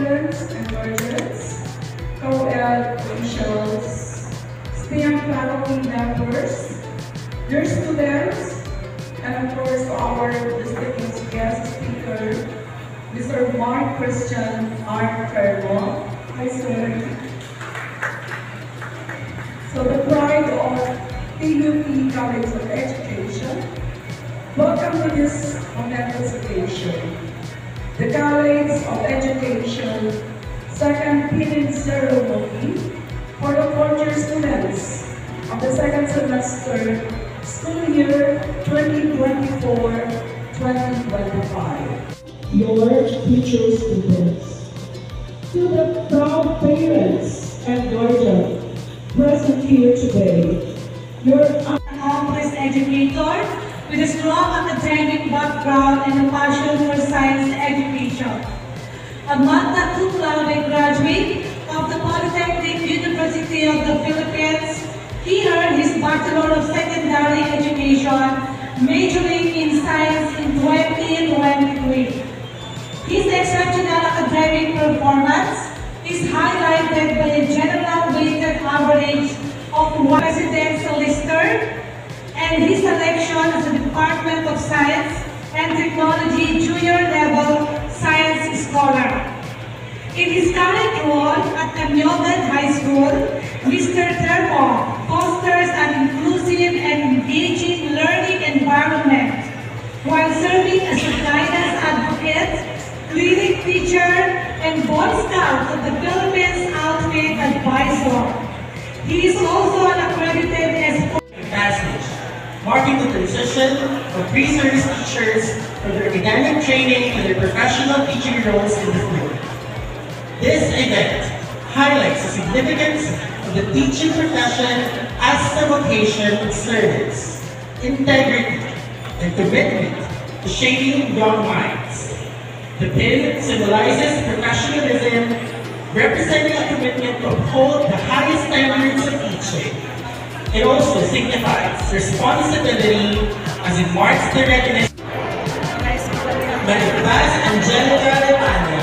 students and guardians, co-ed officials, STEM faculty members, dear students, and of course our distinguished guest speaker, Mr. Mark Christian R. Fermo. Hi, sir. So the pride of PUP College of Education, welcome to this momentous occasion. The College of Education second pinning ceremony for the fourth-year students of the second semester school year 2024-2025. Your future students, to the proud parents and guardians present here today, your accomplished educator with a strong academic background and a passion for science education. A magna cum laude graduate of the Polytechnic University of the Philippines, he earned his Bachelor of Secondary Education, majoring in science in 2023. His exceptional academic performance is highlighted by a general weighted average of 1 presidential lister and his selection as a Department of Science and Technology Junior Level Science Scholar. In his current role at Camiogan High School, Mr. Termo fosters an inclusive and engaging learning environment while serving as a guidance advocate, clinic teacher, and Boy Scout of the Philippines Outfit Advisor. He is also an accredited passage, marking the transition of pre-service teachers from their academic training to their professional teaching roles in the field. This event highlights the significance of the teaching profession as a vocation of service, integrity, and commitment to shaping young minds. The pin symbolizes professionalism, representing a commitment to uphold the highest standards of teaching. It also signifies responsibility as it marks the readiness of Class Angelica Lepania.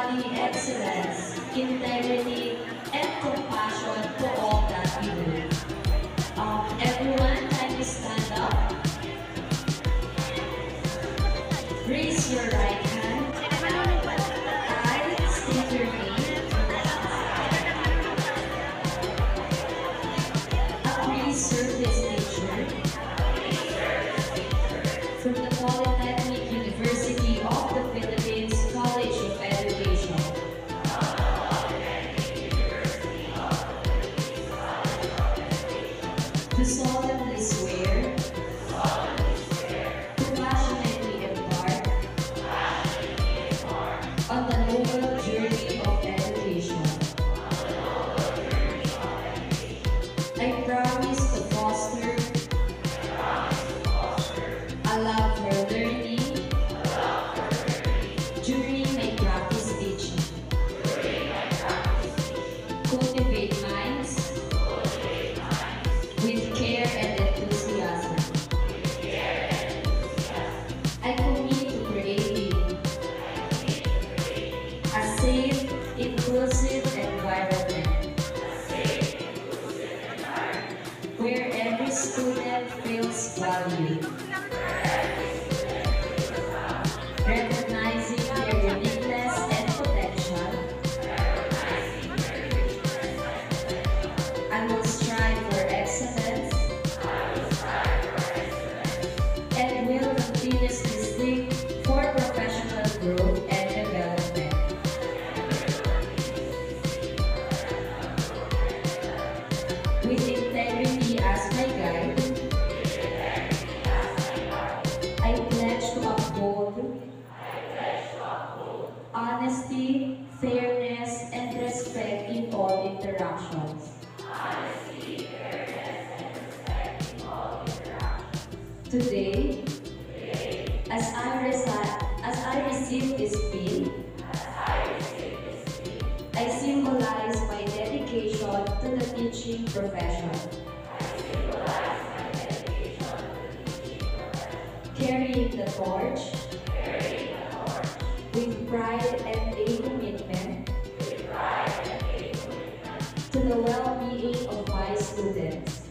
embody excellence, integrity, and compassion for all that we do. Everyone, kindly stand up. Raise your right hand. I state your name. A pre-service teacher from the Polytechnic University of the Philippines College of Education. Do solemnly swear to passionately embark on the noble journey of education. I promise to foster a love for learning during my practice teaching. Cultivate minds with care and enthusiasm. I commit to creating a safe, inclusive environment where every student feels valued, recognizing their uniqueness and potential. I will strive for excellence and will continuously seek for professional growth and development. With integrity as my guide, I pledge to uphold honesty, fairness, and respect in all interactions. Today, as I receive this pin, I symbolize my dedication to the teaching profession. Carrying the torch with pride and a commitment to the well-being of my students.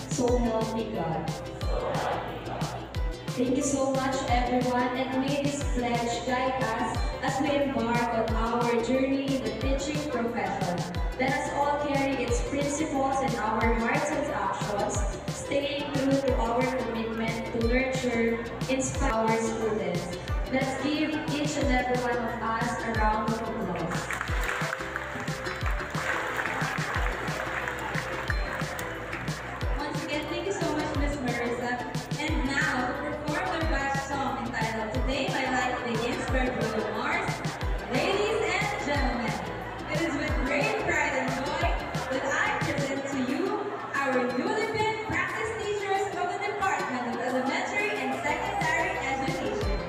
So help me God. Thank you so much, everyone, and may this pledge guide us as we embark on our journey in the teaching profession. Let us all carry its principles in our hearts and actions, staying true to our commitment to nurture, inspire our students. Let's give each and every one of us a round of applause. Once again, thank you so much, Miss Marissa. And now, to perform their batch song entitled Today My Life Begins by Bruno Mars. Ladies and gentlemen, it is with great pride and joy that I present to you our newly pinned practice teachers of the Department of Elementary and Secondary Education.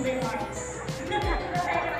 remarks.